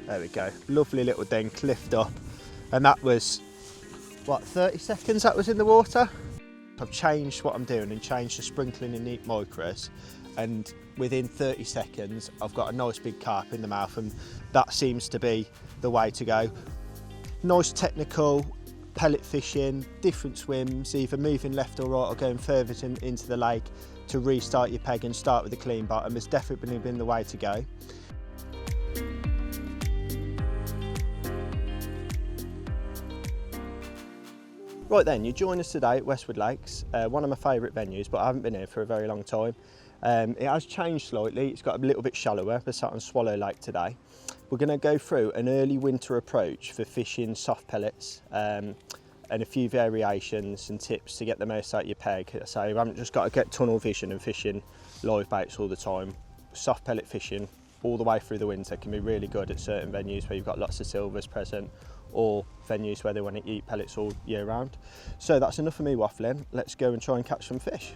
There we go. Lovely little thing, cliffed up. And that was, what, 30 seconds that was in the water? I've changed what I'm doing and changed the sprinkling in neat micros. And within 30 seconds, I've got a nice big carp in the mouth, and that seems to be the way to go. Nice technical pellet fishing, different swims, either moving left or right or going further into the lake to restart your peg and start with a clean bottom has definitely been the way to go. Right then, you join us today at Westwood Lakes, one of my favourite venues, but I haven't been here for a very long time. It has changed slightly, it's got a little bit shallower. We're sat on Swallow Lake today. We're going to go through an early winter approach for fishing soft pellets and a few variations and tips to get the most out of your peg. So you haven't just got to get tunnel vision and fishing live baits all the time. Soft pellet fishing all the way through the winter can be really good at certain venues where you've got lots of silvers present, or venues where they want to eat pellets all year round. So that's enough of me waffling. Let's go and try and catch some fish.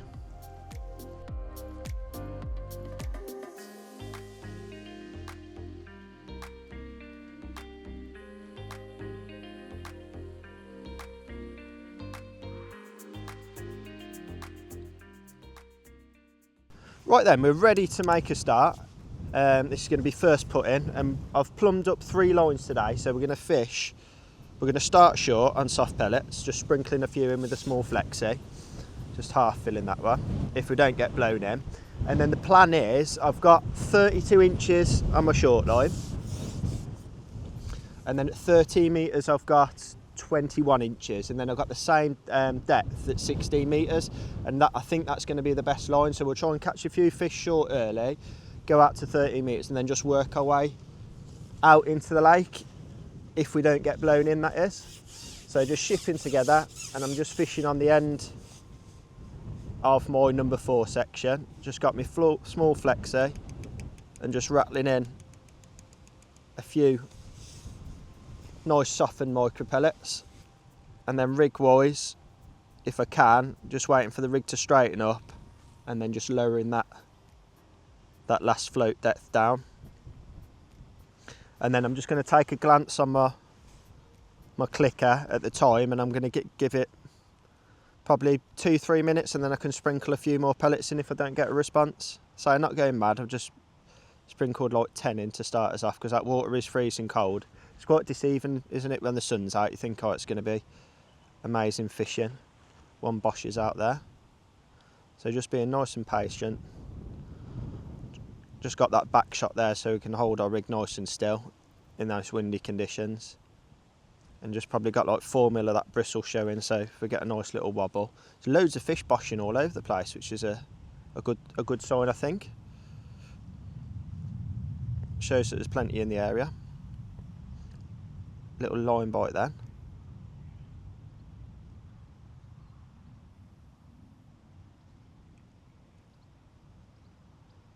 Right then, we're ready to make a start. This is going to be first put in, and I've plumbed up 3 lines today, so we're going to fish. We're going to start short on soft pellets, just sprinkling a few in with a small flexi, just half filling that one, if we don't get blown in. And then the plan is, I've got 32 inches on my short line, and then at 13 metres I've got 21 inches, and then I've got the same depth at 16 metres, and I think that's going to be the best line. So we'll try and catch a few fish short early, go out to 30 metres, and then just work our way out into the lake if we don't get blown in, that is. So just shipping together, and I'm just fishing on the end of my number 4 section. Just got my small flexi and just rattling in a few nice softened micro pellets, and then rig wise, if I can, just waiting for the rig to straighten up and then just lowering that last float depth down. And then I'm just going to take a glance on my clicker at the time, and I'm going to give it probably 2-3 minutes, and then I can sprinkle a few more pellets in if I don't get a response. So I'm not going mad, I've just sprinkled like 10 in to start us off, because that water is freezing cold. It's quite deceiving, isn't it, when the sun's out? You think, oh, it's going to be amazing fishing. One Bosch is out there. So just being nice and patient. Just got that back shot there so we can hold our rig nice and still in those windy conditions. And just probably got like 4 mil of that bristle showing, so if we get a nice little wobble. There's loads of fish boshing all over the place, which is a good sign, I think. Shows that there's plenty in the area. Little line bite then.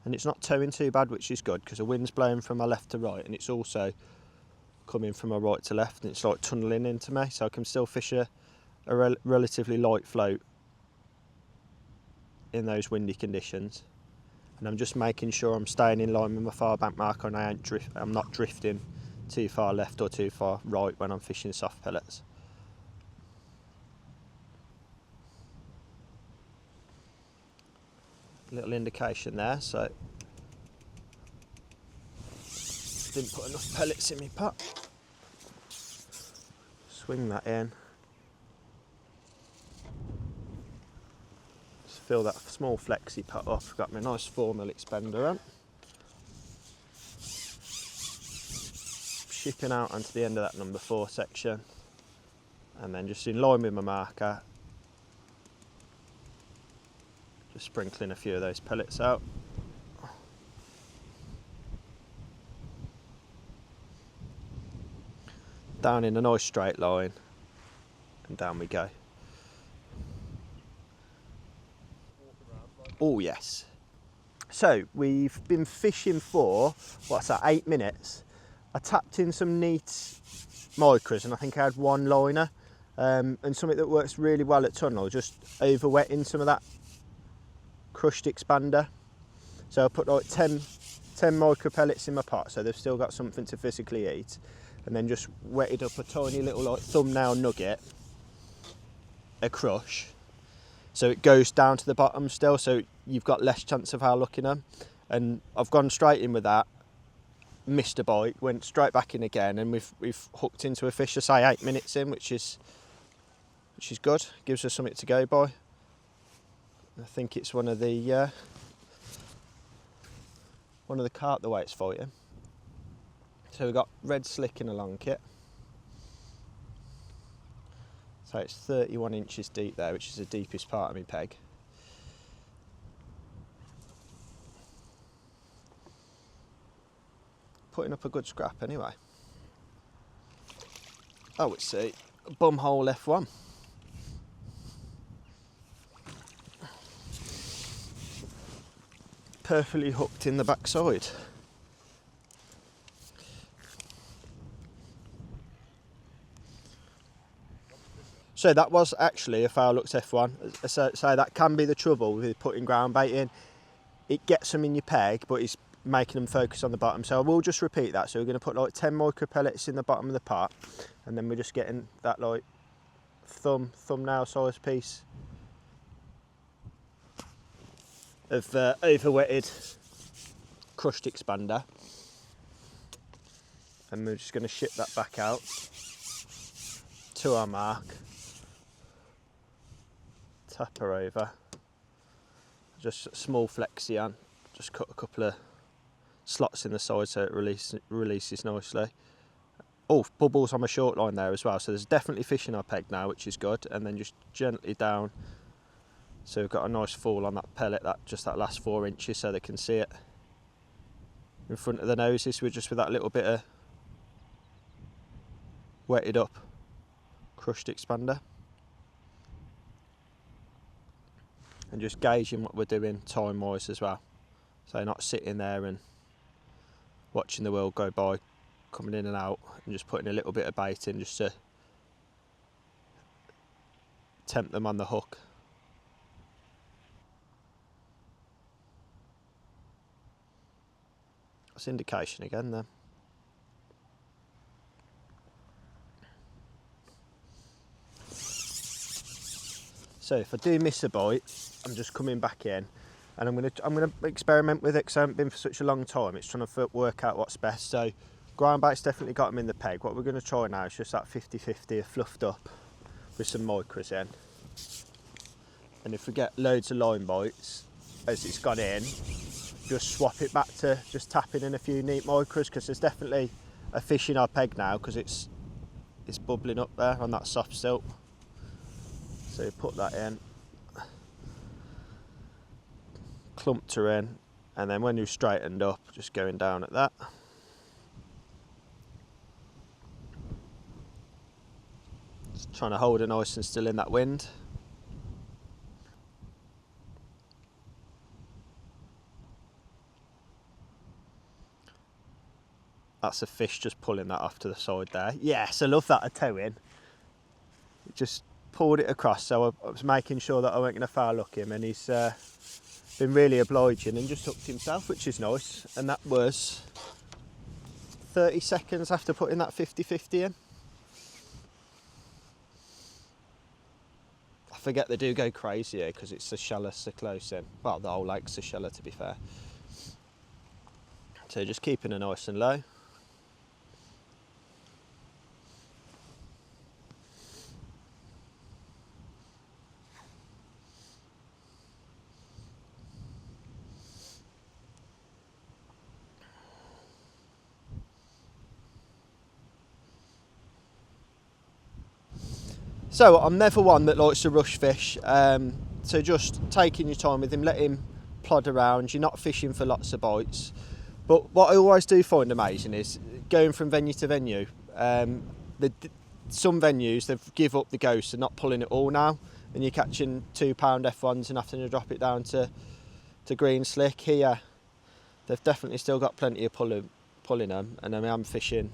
And it's not towing too bad, which is good, because the wind's blowing from my left to right, and it's also coming from my right to left, and it's like tunnelling into me, so I can still fish a relatively light float in those windy conditions. And I'm just making sure I'm staying in line with my far bank marker, and I'm not drifting too far left or too far right when I'm fishing soft pellets. Little indication there, so didn't put enough pellets in my pot. Swing that in. Just fill that small flexi pot up. Got my nice 4mm expender on. Shipping out onto the end of that number 4 section, and then just in line with my marker, just sprinkling a few of those pellets out. Down in a nice straight line, and down we go. Oh yes. So we've been fishing for, what's that, 8 minutes. I tapped in some neat micros, and I think I had 1 liner, and something that works really well at tunnel, just over wetting some of that crushed expander. So I put like 10 10 micro pellets in my pot, so they've still got something to physically eat, and then just wetted up a tiny little like thumbnail nugget, a crush, so it goes down to the bottom still, so you've got less chance of how looking them. And I've gone straight in with that, missed a bite, went straight back in again, and we've hooked into a fish, I say 8 minutes in, which is good. Gives us something to go by. I think it's one of the carp the way it's fighting. So we've got red slick in a long kit. So it's 31 inches deep there, which is the deepest part of my peg. Putting up a good scrap anyway. Oh, it's a bumhole F1. Perfectly hooked in the backside. So that was actually a foul looks F1. So that can be the trouble with putting ground bait in. It gets them in your peg, but it's making them focus on the bottom. So I will just repeat that. So we're going to put like 10 micro pellets in the bottom of the pot, and then we're just getting that like thumbnail size piece of over-wetted crushed expander, and we're just going to ship that back out to our mark. Tap her over, just a small flexi on, just cut a couple of slots in the side so it releases nicely. Oh, bubbles on my short line there as well, so there's definitely fish in our peg now, which is good. And then just gently down, so we've got a nice fall on that pellet, that last 4 inches, so they can see it in front of the noses. We're just with that little bit of wetted up crushed expander, and just gauging what we're doing time wise as well, so not sitting there and watching the world go by, coming in and out, and just putting a little bit of bait in just to tempt them on the hook. That's indication again then. So if I do miss a bite, I'm just coming back in, and I'm gonna experiment with it because I haven't been for such a long time. It's trying to work out what's best. So ground bait's definitely got them in the peg. What we're going to try now is just that 50-50 fluffed up with some micros in. And if we get loads of line bites as it's gone in, just swap it back to just tapping in a few neat micros, because there's definitely a fish in our peg now because it's bubbling up there on that soft silt. So you put that in, clumped her in, and then when you've straightened up, just going down at that. Just trying to hold her nice and still in that wind. That's a fish just pulling that off to the side there. Yes, I love that, a toe in. It just pulled it across, so I was making sure that I weren't going to foul hook him, and he's been really obliging and just hooked himself, which is nice. And that was 30 seconds after putting that 50-50 in. I forget they do go crazy here because it's so shallow, so close in. Well, the whole lake's so shallow, to be fair. So just keeping it nice and low. So I'm never one that likes to rush fish, so just taking your time with him, let him plod around. You're not fishing for lots of bites. But what I always do find amazing is going from venue to venue. Some venues, they give up the ghost and not pulling it all now, and you're catching £2 F1s and having to drop it down to green slick. Here, they've definitely still got plenty of pulling them, and I mean, I'm fishing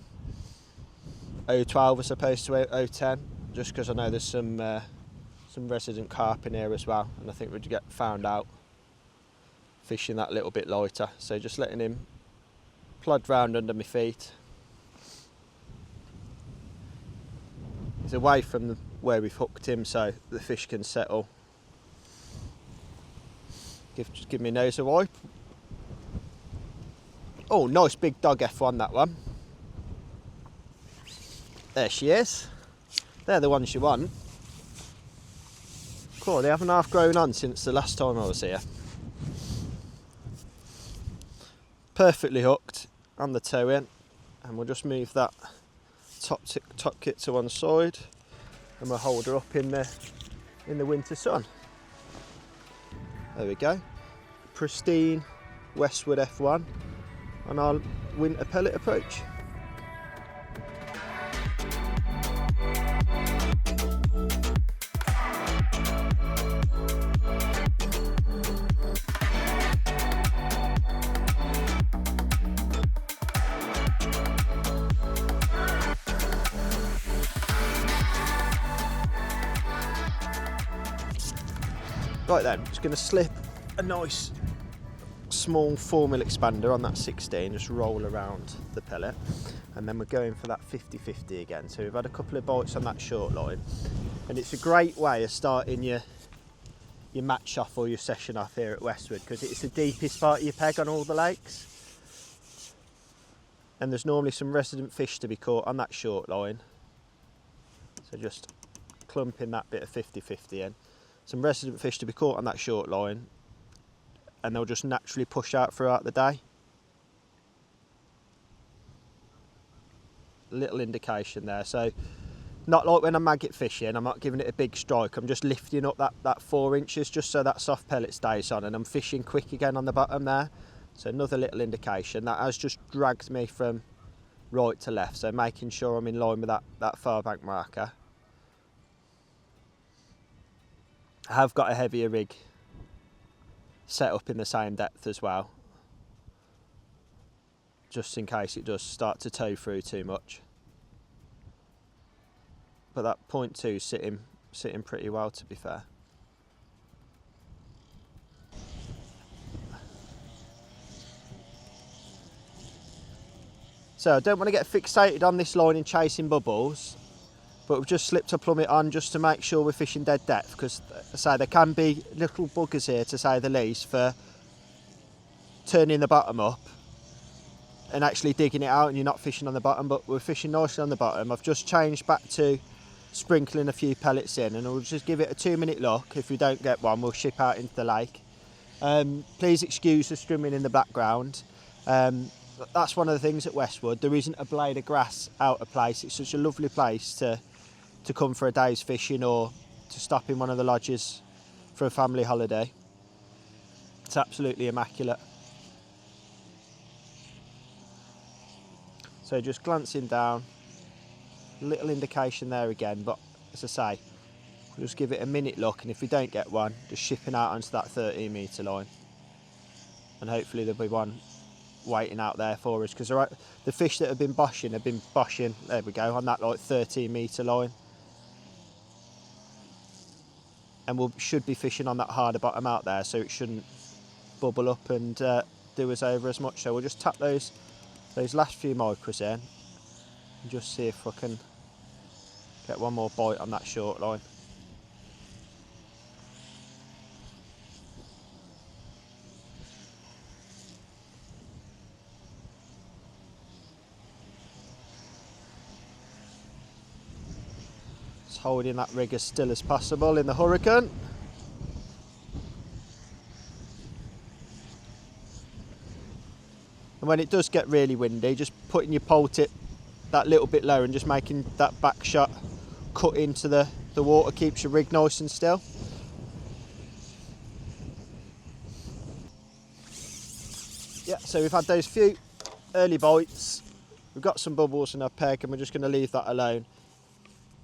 012 as opposed to 010. Just because I know there's some resident carp in here as well, and I think we'd get found out fishing that little bit lighter. So just letting him plod round under my feet. He's away from where we've hooked him so the fish can settle. Just give my nose a wipe. Oh, nice big dog F1, that one. There she is. They're the ones you want. Cool, they haven't half grown on since the last time I was here. Perfectly hooked on the toe in, and we'll just move that top kit to one side, and we'll hold her up in the winter sun. There we go. Pristine Westwood F1 on our winter pellet approach. Right then, just going to slip a nice small 4mm expander on that 16, just roll around the pellet, and then we're going for that 50-50 again. So we've had a couple of bites on that short line, and it's a great way of starting your match off or your session off here at Westwood, because it's the deepest part of your peg on all the lakes, and there's normally some resident fish to be caught on that short line. So just clumping that bit of 50-50 in. Some resident fish to be caught on that short line, and they'll just naturally push out throughout the day. Little indication there. So not like when I'm maggot fishing, I'm not giving it a big strike, I'm just lifting up that 4 inches just so that soft pellet stays on, and I'm fishing quick again on the bottom there. So another little indication that has just dragged me from right to left, so making sure I'm in line with that far bank marker. I have got a heavier rig set up in the same depth as well, just in case it does start to tow through too much. But that 0.2 is sitting pretty well, to be fair. So I don't want to get fixated on this line and chasing bubbles, but we've just slipped a plummet on just to make sure we're fishing dead depth, because I say there can be little buggers here, to say the least, for turning the bottom up and actually digging it out and you're not fishing on the bottom, but we're fishing nicely on the bottom. I've just changed back to sprinkling a few pellets in, and we'll just give it a 2-minute look. If we don't get one, we'll ship out into the lake. Please excuse the strumming in the background. That's one of the things at Westwood, there isn't a blade of grass out of place. It's such a lovely place to come for a day's fishing, or to stop in one of the lodges for a family holiday. It's absolutely immaculate. So just glancing down, little indication there again, but as I say, we'll just give it a minute look, and if we don't get one, just shipping out onto that 13 metre line, and hopefully there'll be one waiting out there for us, because the fish that have been boshing, there we go, on that like 13 metre line, and we should be fishing on that harder bottom out there, so it shouldn't bubble up and do us over as much. So we'll just tap those last few micros in and just see if I can get one more bite on that short line. Just holding that rig as still as possible in the hurricane. And when it does get really windy, just putting your pole tip that little bit lower and just making that back shot cut into the water keeps your rig nice and still. Yeah, so we've had those few early bites, we've got some bubbles in our peg, and we're just going to leave that alone.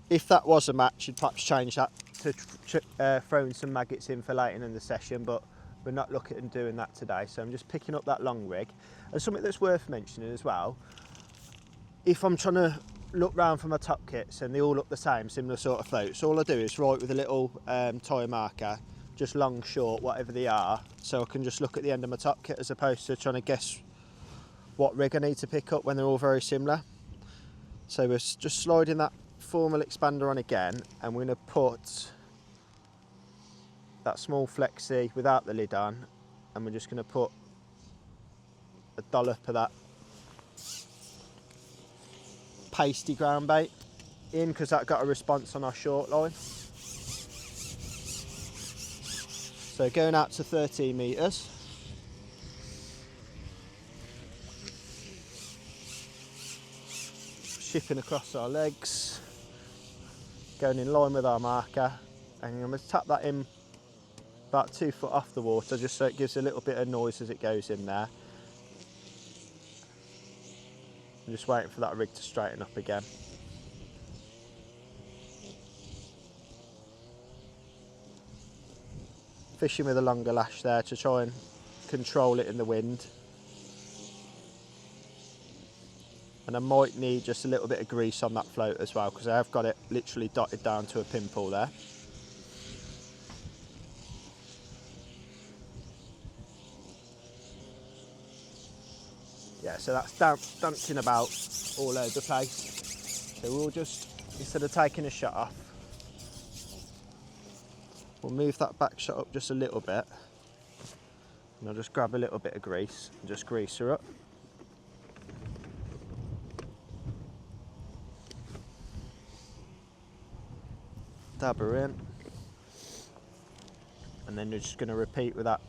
If that was a match, you'd perhaps change that to throwing some maggots in for later in the session, but we're not looking at doing that today. So I'm just picking up that long rig. And something that's worth mentioning as well, if I'm trying to look round for my top kits and they all look the same, similar sort of floats, all I do is write with a little tyre marker, just long, short, whatever they are, so I can just look at the end of my top kit as opposed to trying to guess what rig I need to pick up when they're all very similar. So we're just sliding that formal expander on again, and we're going to put that small flexi without the lid on, and we're just going to put a dollop of that pasty ground bait in, because that got a response on our short line. So going out to 13 metres. Shipping across our legs, going in line with our marker, and I'm going to tap that in about 2 foot off the water, just so it gives a little bit of noise as it goes in there. I'm just waiting for that rig to straighten up again. Fishing with a longer lash there to try and control it in the wind. And I might need just a little bit of grease on that float as well, because I have got it literally dotted down to a pimple there. Yeah, so that's dancing about all over the place. So we'll just, instead of taking a shot off, we'll move that back shot up just a little bit. And I'll just grab a little bit of grease and just grease her up. Dab her in, and then you're just going to repeat with that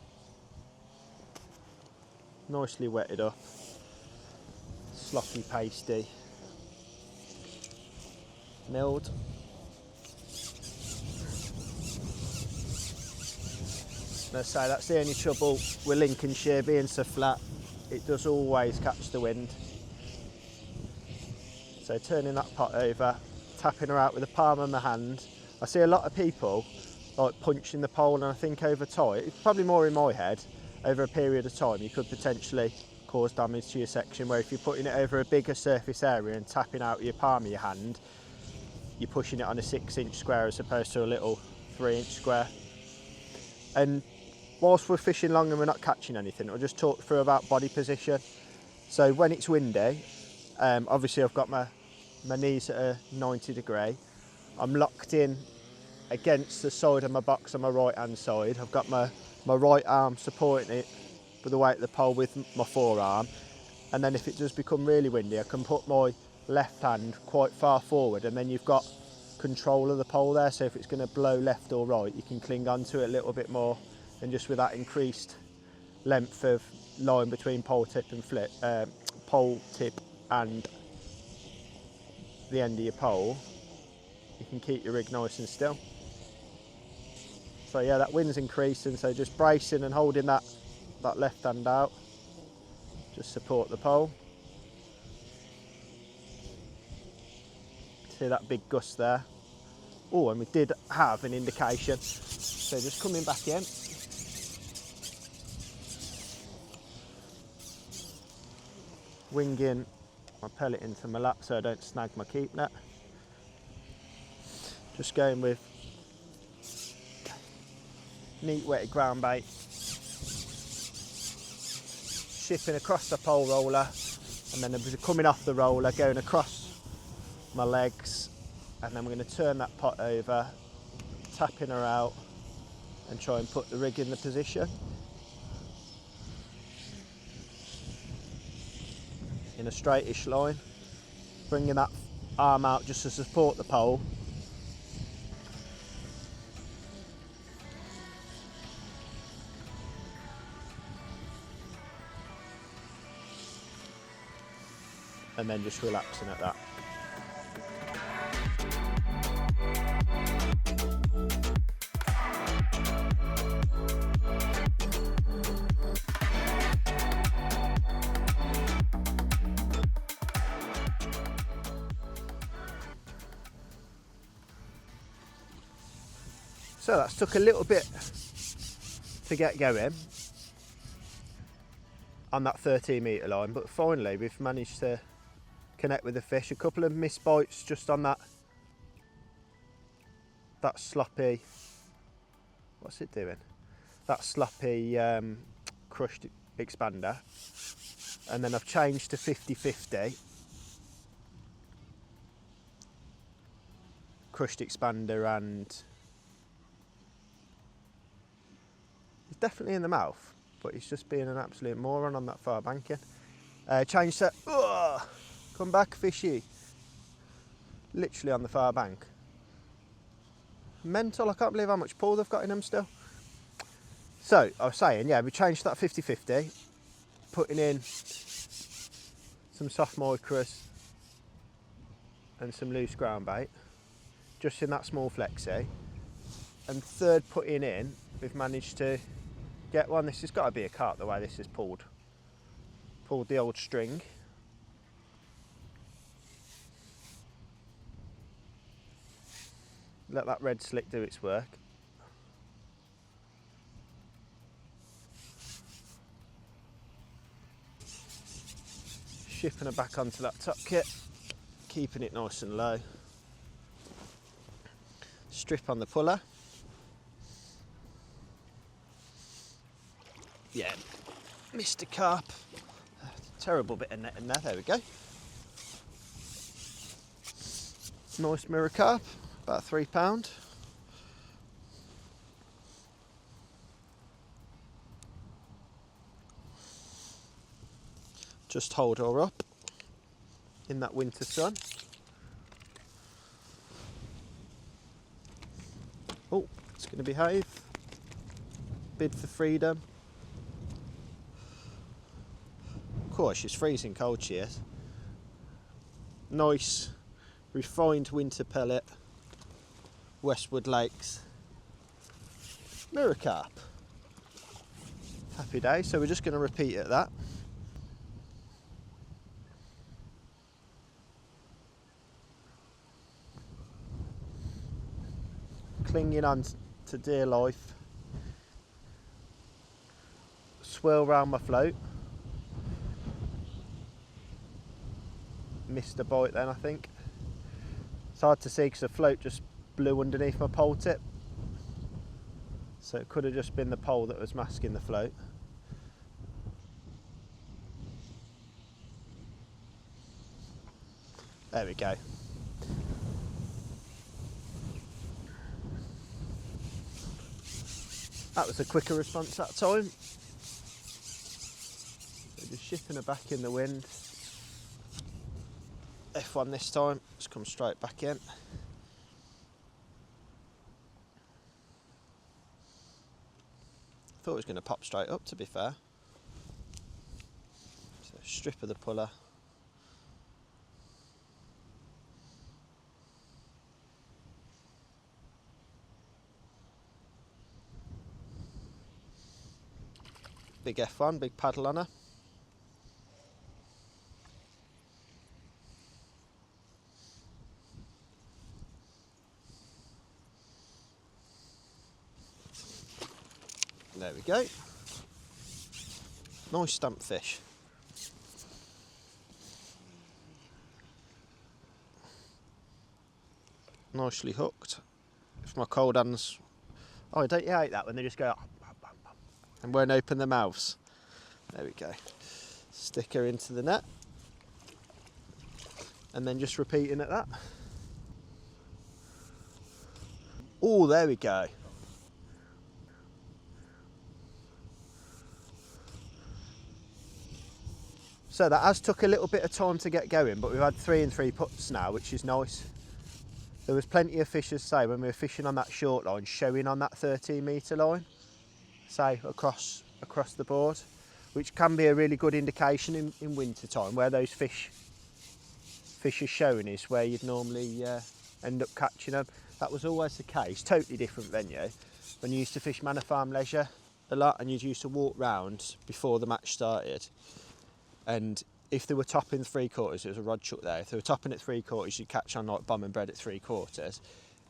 nicely wetted up, sloppy pasty milled. Let's say that's the only trouble with Lincolnshire being so flat, it does always catch the wind. So turning that pot over, tapping her out with the palm of my hand. I see a lot of people like punching the pole, and I think over time, it's probably more in my head, over a period of time you could potentially cause damage to your section, where if you're putting it over a bigger surface area and tapping out your palm of your hand, you're pushing it on a 6-inch square as opposed to a little 3-inch square. And whilst we're fishing long and we're not catching anything, I'll just talk through about body position. So when it's windy, obviously I've got my knees at a 90 degree. I'm locked in against the side of my box on my right hand side. I've got my right arm supporting it with the weight of the pole with my forearm, and then if it does become really windy I can put my left hand quite far forward, and then you've got control of the pole there, so if it's going to blow left or right you can cling onto it a little bit more, and just with that increased length of line between pole tip and the end of your pole, you can keep your rig nice and still. So yeah, that wind's increasing, so just bracing and holding that left hand out, just support the pole. See that big gust there? Oh, and we did have an indication. So just coming back in. Winging my pellet into my lap so I don't snag my keep net. Just going with neat wetted ground bait, shipping across the pole roller, and then coming off the roller, going across my legs, and then we're going to turn that pot over, tapping her out, and try and put the rig in the position. In a straightish line, bringing that arm out just to support the pole. And then just relaxing at that. So that's took a little bit to get going on that 13 metre line, but finally we've managed to connect with the fish. A couple of missed bites just on that sloppy, what's it doing? That sloppy crushed expander, and then I've changed to 50-50 crushed expander, and he's definitely in the mouth, but he's just being an absolute moron on that far banking. Change set, come back fishy, literally on the far bank. Mental, I can't believe how much pull they've got in them still. So I was saying, yeah, we changed that 50-50, putting in some soft micros and some loose ground bait, just in that small flexi. And third putting in, we've managed to get one. This has got to be a carp the way this is pulled. Pulled the old string. Let that red slick do its work. Shipping her back onto that top kit, keeping it nice and low. Strip on the puller. Yeah, missed a carp. Terrible bit of net in there, there we go. Nice mirror carp, about £3. Just hold her up in that winter sun. Oh, it's going to behave. Bid for freedom. Of course, she's freezing cold, she is. Nice, refined winter pellet. Westwood Lakes. Mirror carp. Happy day, so we're just going to repeat at that. Clinging on to dear life. Swirl round my float. Missed a bite then, I think. It's hard to see because the float just blew underneath my pole tip. So it could have just been the pole that was masking the float. There we go. That was a quicker response that time. So just shipping her back in the wind. F1 this time, just come straight back in. Thought it was going to pop straight up, to be fair. So strip of the puller. Big F1, big paddle on her. There we go. Nice stump fish. Nicely hooked. If my cold hands... Oh, don't you hate that when they just go... and won't open their mouths? There we go. Stick her into the net. And then just repeating at that. Oh, there we go. So that has took a little bit of time to get going, but we've had 3 and 3 puts now, which is nice. There was plenty of fish, as say, when we were fishing on that short line, showing on that 13-metre line, say across the board, which can be a really good indication in winter time, where those fish are showing is where you'd normally end up catching them. That was always the case, totally different venue, when you used to fish Manor Farm Leisure a lot, and you'd used to walk round before the match started. And if they were topping 3/4, there was a rod chuck there. If they were topping at 3/4, you'd catch on like bomb and bread at 3/4.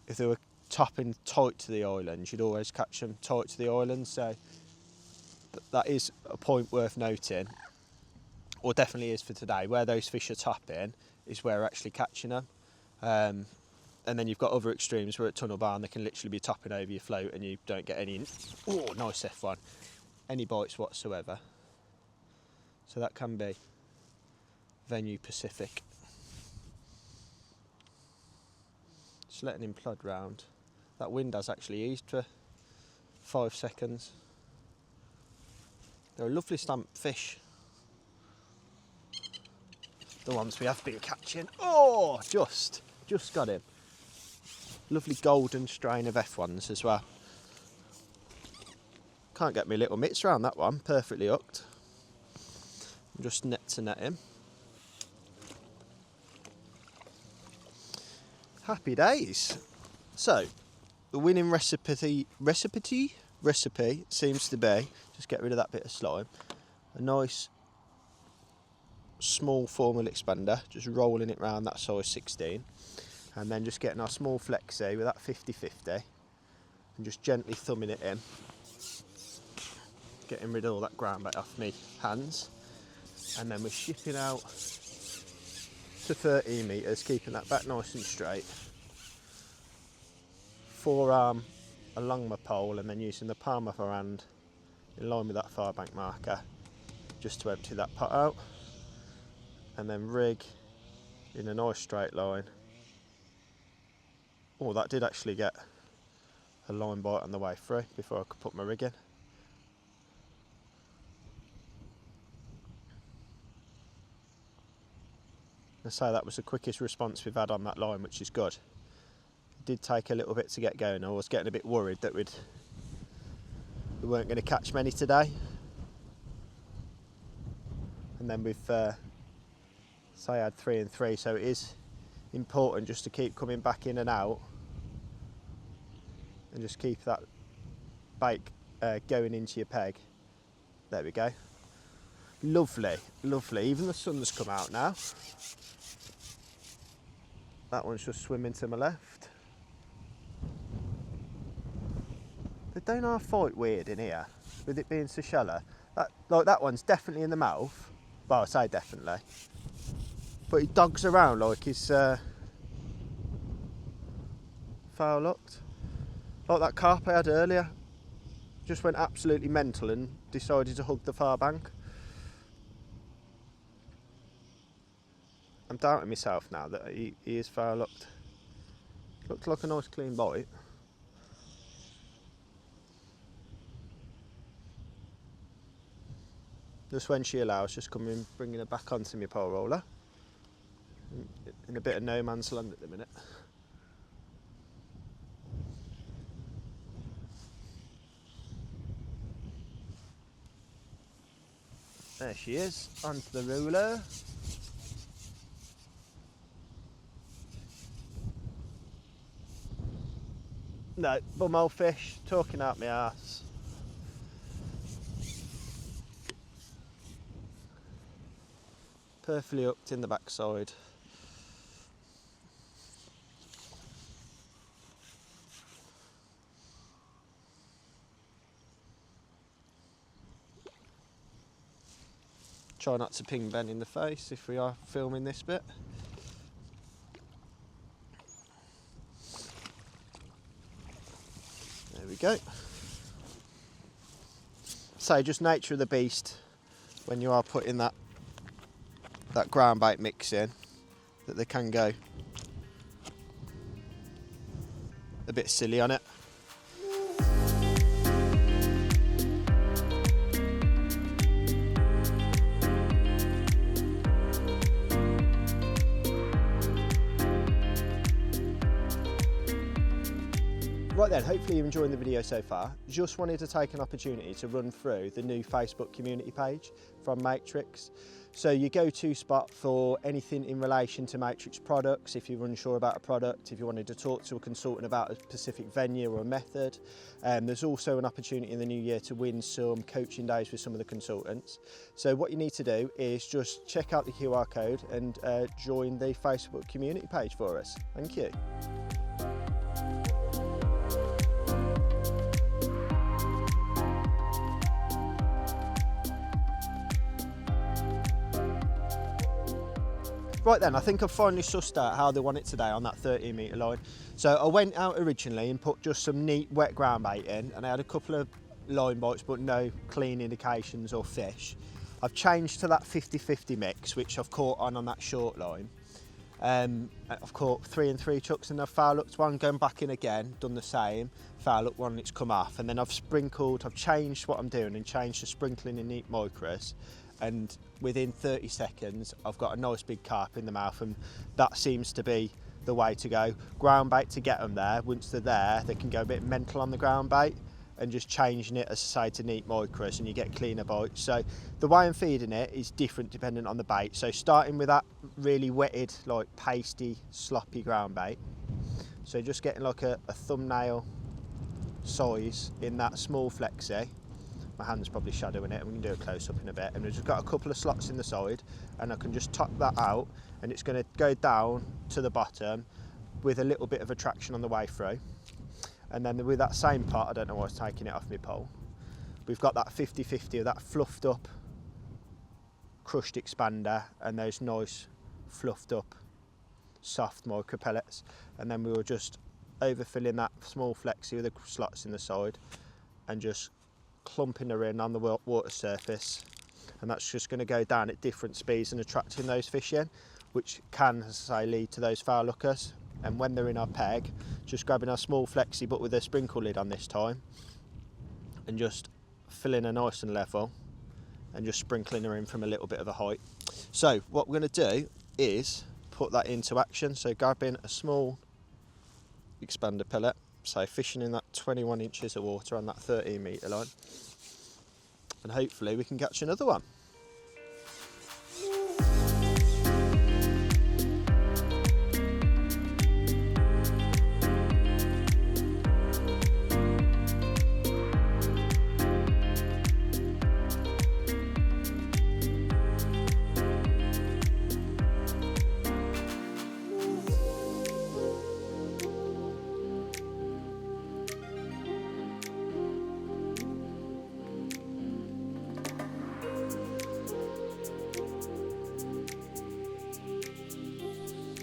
If they were topping tight to the islands, you'd always catch them tight to the islands. So that is a point worth noting, or definitely is for today. Where those fish are topping is where we're actually catching them. And then you've got other extremes where at Tunnel Barn they can literally be topping over your float and you don't get any. Oh, nice F1. Any bites whatsoever. So that can be Venue Pacific. Just letting him plod round. That wind has actually eased for 5 seconds. They're a lovely stamp fish. The ones we have been catching. Oh, just got him. Lovely golden strain of F1s as well. Can't get me little mitts around that one, perfectly hooked. Just net to net him. Happy days. So, the winning recipe seems to be, just get rid of that bit of slime, a nice small formal expander, just rolling it round that size 16, and then just getting our small flexi with that 50-50 and just gently thumbing it in, getting rid of all that ground bait off me hands, and then we're shipping out to 13 metres, keeping that back nice and straight, forearm along my pole, and then using the palm of our hand in line with that far bank marker just to empty that pot out, and then rig in a nice straight line. Oh, that did actually get a line bite on the way through before I could put my rig in. I say that was the quickest response we've had on that line, which is good. It did take a little bit to get going. I was getting a bit worried that we weren't going to catch many today. And then we've say I had 3 and 3, so it is important just to keep coming back in and out and just keep that bait going into your peg. There we go. Lovely, lovely. Even the sun's come out now. That one's just swimming to my left. They don't half fight weird in here, with it being so shallow. That one's definitely in the mouth. Well, I say definitely. But he dogs around like he's foul hooked. Like that carp I had earlier. Just went absolutely mental and decided to hug the far bank. I'm doubting myself now that he is foul hooked. Looks like a nice clean bite. Just when she allows, just coming, bringing her back onto my pole roller. In a bit of no man's land at the minute. There she is, onto the ruler. No, bumhole fish, talking out my arse. Perfectly hooked in the backside. Try not to ping Ben in the face if we are filming this bit. There we go. So just nature of the beast when you are putting that ground bait mix in, that they can go a bit silly on it. Right then, hopefully you're enjoying the video so far. Just wanted to take an opportunity to run through the new Facebook community page from Matrix. So your go-to spot for anything in relation to Matrix products, if you're unsure about a product, if you wanted to talk to a consultant about a specific venue or a method. There's also an opportunity in the new year to win some coaching days with some of the consultants. So what you need to do is just check out the QR code and join the Facebook community page for us. Thank you. Right then, I think I've finally sussed out how they want it today on that 13 metre line. So I went out originally and put just some neat wet ground bait in, and I had a couple of line bites but no clean indications or fish. I've changed to that 50-50 mix, which I've caught on that short line. I've caught 3 and 3 chucks and I've foul hooked one, going back in again, done the same, foul hooked one and it's come off, and then I've changed what I'm doing and changed to sprinkling in neat micros, and within 30 seconds I've got a nice big carp in the mouth, and that seems to be the way to go. Ground bait to get them there. Once they're there, they can go a bit mental on the ground bait, and just changing it, as I say, to neat micros, and you get cleaner bites. So the way I'm feeding it is different dependent on the bait. So starting with that really wetted, like pasty, sloppy ground bait. So just getting like a thumbnail size in that small flexi. My hand's probably shadowing it, and we can do a close up in a bit. And we've just got a couple of slots in the side, and I can just top that out, and it's going to go down to the bottom with a little bit of attraction on the way through. And then with that same pot, I don't know why I was taking it off my pole, we've got that 50-50 of that fluffed up crushed expander and those nice fluffed up soft micro pellets. And then we were just overfilling that small flexi with the slots in the side and just clumping her in on the water surface. And that's just going to go down at different speeds and attracting those fish in, which can, as I say, lead to those foul hookers. And when they're in our peg, just grabbing our small flexi, but with a sprinkle lid on this time, and just filling her nice and level, and just sprinkling her in from a little bit of a height. So what we're going to do is put that into action. So grabbing a small expander pellet, so fishing in that 21 inches of water on that 13 metre line, and hopefully we can catch another one.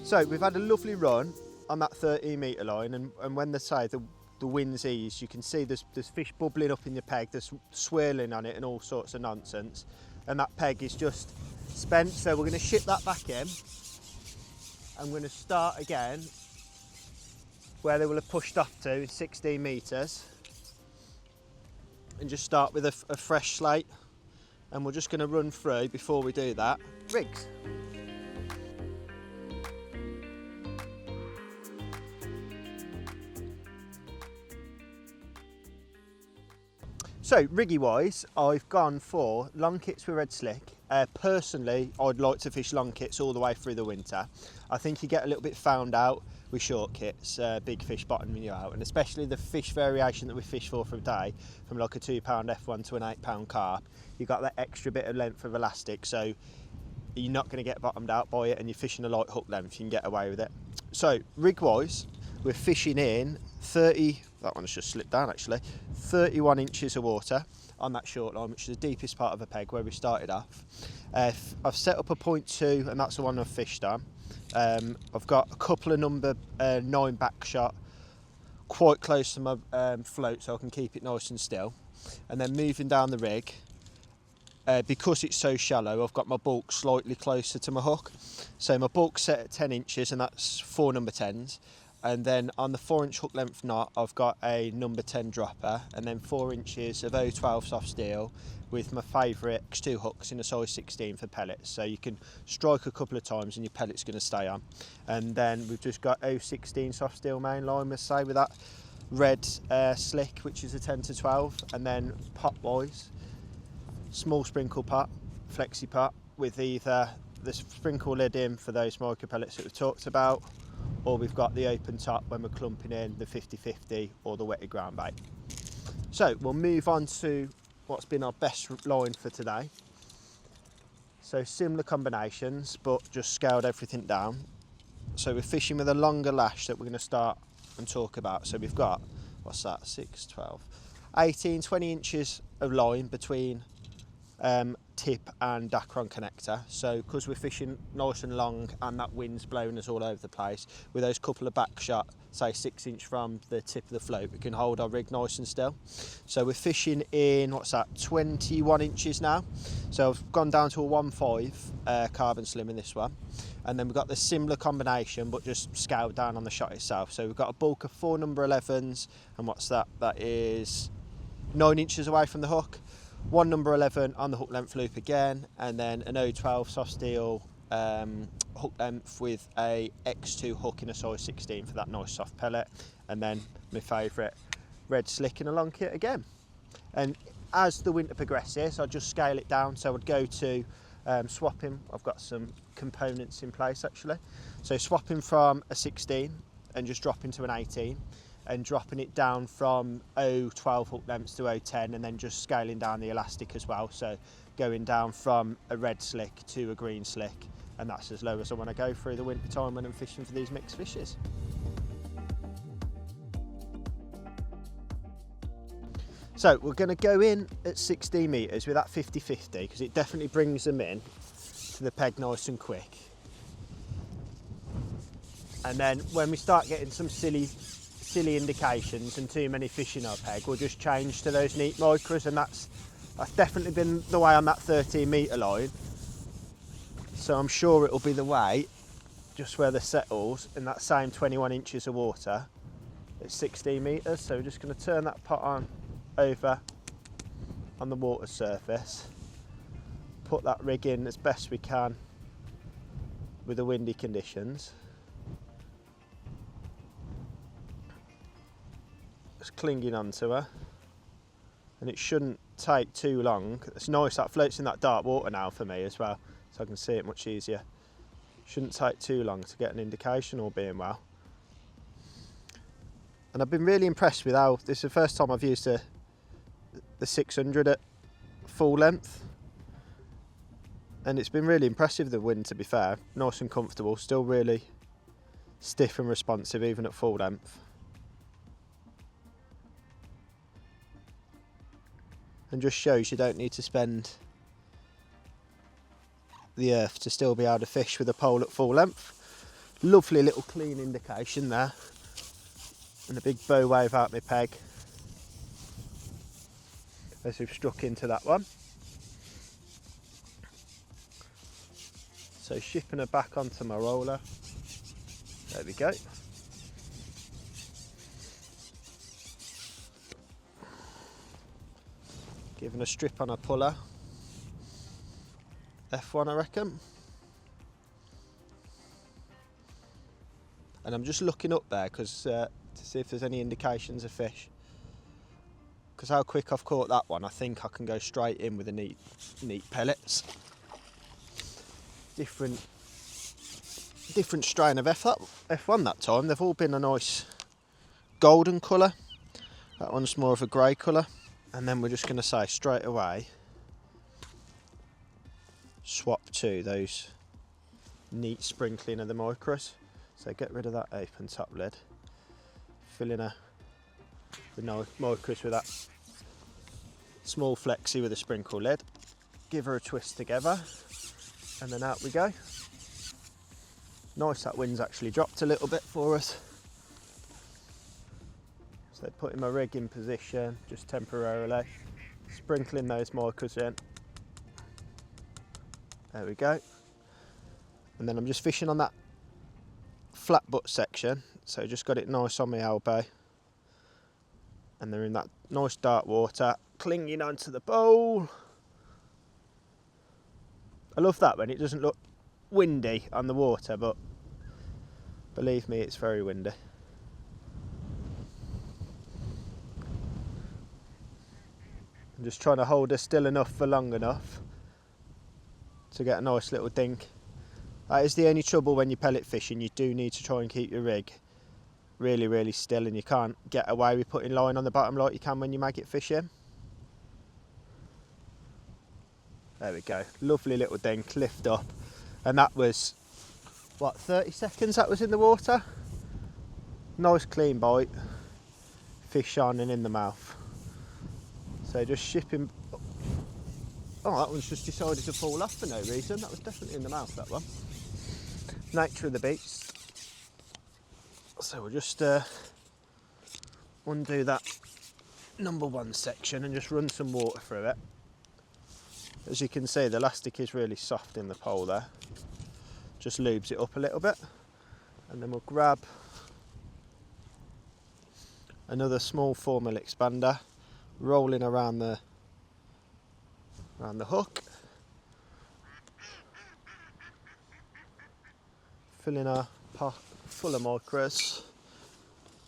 So we've had a lovely run on that 13 metre line, and when they say the wind's ease, you can see there's fish bubbling up in your peg, there's swirling on it and all sorts of nonsense, and that peg is just spent. So we're going to ship that back in. I'm going to start again where they will have pushed up to, 16 metres, and just start with a fresh slate, and we're just going to run through before we do that. Rigs. So riggy wise, I've gone for long kits with red slick. Personally, I'd like to fish long kits all the way through the winter. I think you get a little bit found out with short kits, big fish bottoming you out, and especially the fish variation that we fish for a day, from like a £2 F1 to an £8 carp, you've got that extra bit of length of elastic, so you're not going to get bottomed out by it, and you're fishing a light hook length, you can get away with it. So rig wise, we're fishing in 30, that one's just slipped down actually, 31 inches of water on that short line, which is the deepest part of a peg where we started off. I've set up a 0.2, and that's the one I've fished on. I've got a couple of number 9 back shot quite close to my float, so I can keep it nice and still. And then moving down the rig, because it's so shallow, I've got my bulk slightly closer to my hook. So my bulk's set at 10 inches, and that's 4 number 10s. And then on the 4-inch hook length knot, I've got a number 10 dropper, and then 4 inches of 012 soft steel with my favourite X2 hooks in a size 16 for pellets. So you can strike a couple of times and your pellet's going to stay on. And then we've just got 016 soft steel main line, must say, with that red slick, which is a 10 to 12. And then pot wise, small sprinkle pot, flexi pot, with either the sprinkle lid in for those micro pellets that we've talked about, or we've got the open top when we're clumping in the 50-50 or the wetted ground bait. So we'll move on to what's been our best line for today. So similar combinations, but just scaled everything down. So we're fishing with a longer lash that we're going to start and talk about. So we've got, what's that, 6, 12, 18, 20 inches of line between tip and Dacron connector. So because we're fishing nice and long and that wind's blowing us all over the place, with those couple of back shot, say 6 inch from the tip of the float, we can hold our rig nice and still. So we're fishing in, what's that, 21 inches now. So I've gone down to a 1.5 carbon slim in this one. And then we've got the similar combination, but just scaled down on the shot itself. So we've got a bulk of 4 number 11s, and what's that? That is 9 inches away from the hook. 1 number 11 on the hook length loop again, and then an 012 soft steel hook length with a X2 hook in a size 16 for that nice soft pellet, and then my favourite red slick in a long kit again. And as the winter progresses, I'll just scale it down. So I'd go to swapping. I've got some components in place actually. So swapping from a 16 and just dropping to an 18, and dropping it down from 012 hook lengths to 010, and then just scaling down the elastic as well. So going down from a red slick to a green slick, and that's as low as I want to go through the winter time when I'm fishing for these mixed fishes. So we're going to go in at 16 metres with that 50-50, because it definitely brings them in to the peg nice and quick. And then when we start getting some silly indications and too many fish in our peg, we'll just change to those neat micros, and that's definitely been the way on that 13 metre line. So I'm sure it'll be the way just where the settles in that same 21 inches of water at 16 metres. So we're just going to turn that pot on over on the water surface, put that rig in as best we can with the windy conditions. Clinging onto her, and it shouldn't take too long. It's nice that floats in that dark water now for me as well, so I can see it much easier. Shouldn't take too long to get an indication, all being well. And I've been really impressed with how this is the first time I've used the 600 at full length, and it's been really impressive, the wind, to be fair. Nice and comfortable, still really stiff and responsive even at full length. And just shows you don't need to spend the earth to still be able to fish with a pole at full length. Lovely little clean indication there, and a big bow wave out my peg as we've struck into that one. So shipping her back onto my roller. There we go. Giving a strip on a puller. F1 I reckon. And I'm just looking up there because to see if there's any indications of fish. Because how quick I've caught that one, I think I can go straight in with the neat pellets. Different strain of F1 that time. They've all been a nice golden colour. That one's more of a grey colour. And then we're just going to say straight away, swap to those neat sprinkling of the micros. So get rid of that open top lid, fill in the micros with that small flexi with a sprinkle lid, give her a twist together, and then out we go. Nice that wind's actually dropped a little bit for us. So putting my rig in position just temporarily, sprinkling those micros in. There we go. And then I'm just fishing on that flat butt section, so just got it nice on my elbow. And they're in that nice dark water, clinging onto the bowl. I love that when it doesn't look windy on the water, but believe me, it's very windy. I'm just trying to hold her still enough for long enough to get a nice little dink. That is the only trouble when you're pellet fishing. You do need to try and keep your rig really, really still, and you can't get away with putting line on the bottom like you can when you maggot fishing. There we go, lovely little dink, lift up, and that was, what, 30 seconds that was in the water? Nice clean bite, fish on and in the mouth. So just shipping Oh, that one's just decided to fall off for no reason. That was definitely in the mouth, that one. Nature of the beast. So we'll just undo that number 1 section and just run some water through it. As you can see, the elastic is really soft in the pole there. Just lubes it up a little bit. And then we'll grab another small formal expander, rolling around the hook, filling our pot full of micros,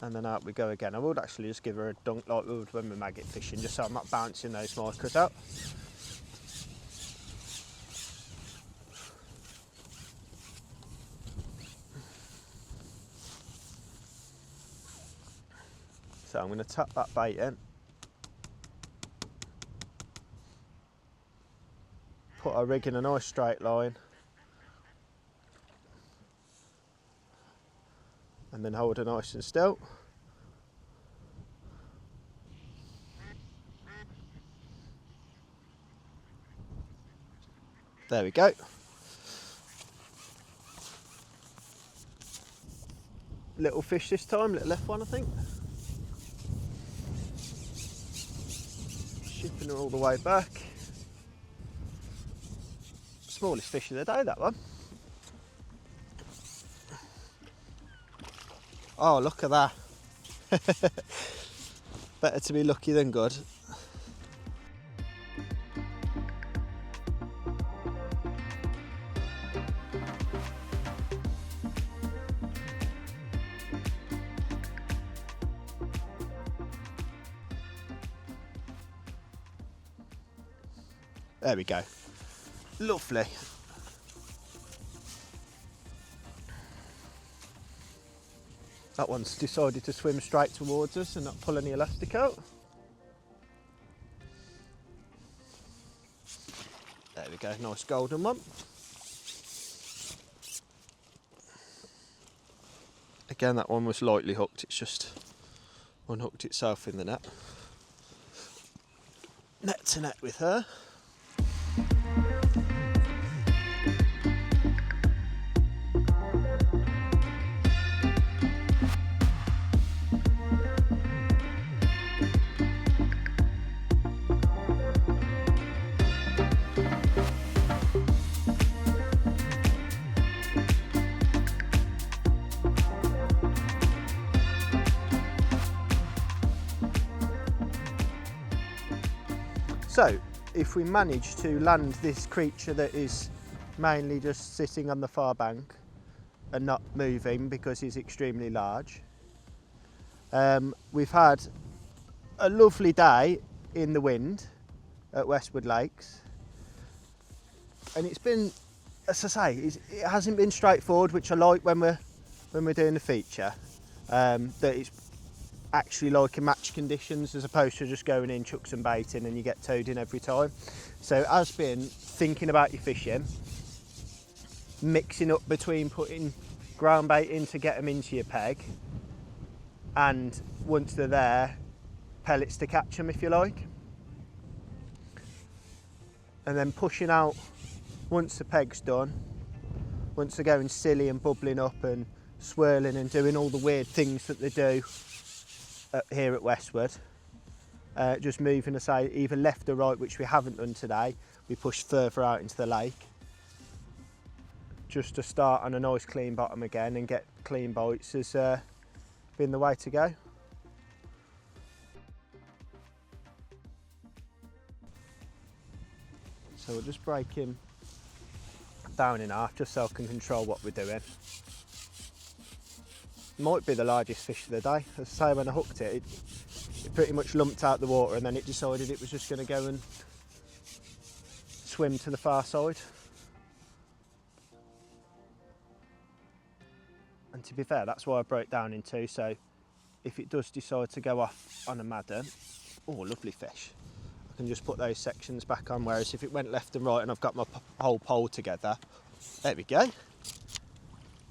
and then out we go again. I would actually just give her a dunk like we would when we're maggot fishing, just so I'm not bouncing those micros out. So I'm going to tap that bait in, put our rig in a nice straight line, and then hold her nice and still. There we go. Little fish this time, little F1 I think. Shipping her all the way back. Smallest fish of the day, that one. Oh, look at that. Better to be lucky than good. There we go. Lovely. That one's decided to swim straight towards us and not pull any elastic out. There we go, nice golden one. Again, that one was lightly hooked, it's just unhooked itself in the net. Net to net with her. So, if we manage to land this creature that is mainly just sitting on the far bank and not moving because he's extremely large, we've had a lovely day in the wind at Westwood Lakes, and it's been, as I say, it hasn't been straightforward, which I like when we're doing the feature, that it's actually like in match conditions as opposed to just going in, chuck some bait in and you get towed in every time. So it has been thinking about your fishing, mixing up between putting ground bait in to get them into your peg, and once they're there, pellets to catch them if you like, and then pushing out once the peg's done, once they're going silly and bubbling up and swirling and doing all the weird things that they do here at Westwood, just moving aside either left or right, which we haven't done today. We pushed further out into the lake just to start on a nice clean bottom again and get clean bites has been the way to go. So we'll just break him down in half just so I can control what we're doing. Might be the largest fish of the day. As I say, when I hooked it, it pretty much lumped out the water and then it decided it was just going to go and swim to the far side. And to be fair, that's why I broke down in two, so if it does decide to go off on a madden, oh, lovely fish, I can just put those sections back on, whereas if it went left and right and I've got my whole pole together, there we go,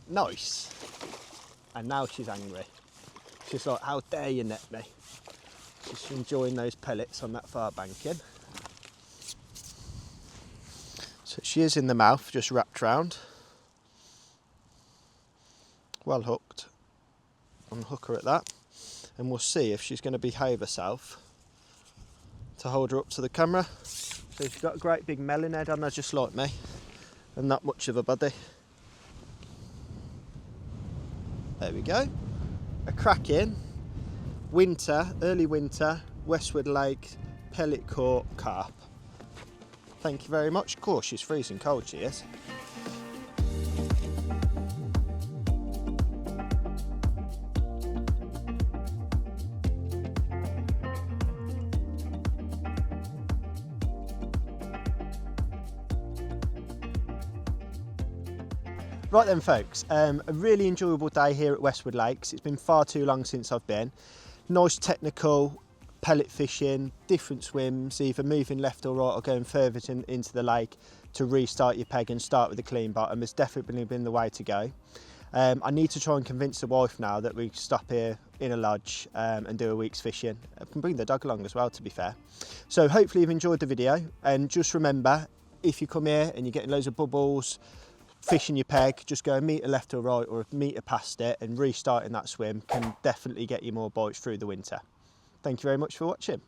nice. And now she's angry. She's like, how dare you net me? She's enjoying those pellets on that far banking. She is in the mouth, just wrapped round. Well hooked. Unhook her at that, and we'll see if she's going to behave herself to hold her up to the camera. So she's got a great big melon head on her, just like me, and not much of a body. There we go. A cracking winter, early winter, Westwood Lakes pellet caught carp. Thank you very much. Of course, she's freezing cold, she is. Right then folks, a really enjoyable day here at Westwood Lakes. It's been far too long since I've been. Nice technical pellet fishing, different swims, either moving left or right or going further into the lake to restart your peg and start with a clean bottom has definitely been the way to go. I need to try and convince the wife now that we stop here in a lodge and do a week's fishing. I can bring the dog along as well, to be fair. So hopefully you've enjoyed the video, and just remember, if you come here and you're getting loads of bubbles, fishing your peg, just go a metre left or right or a metre past it, and restarting that swim can definitely get you more bites through the winter. Thank you very much for watching.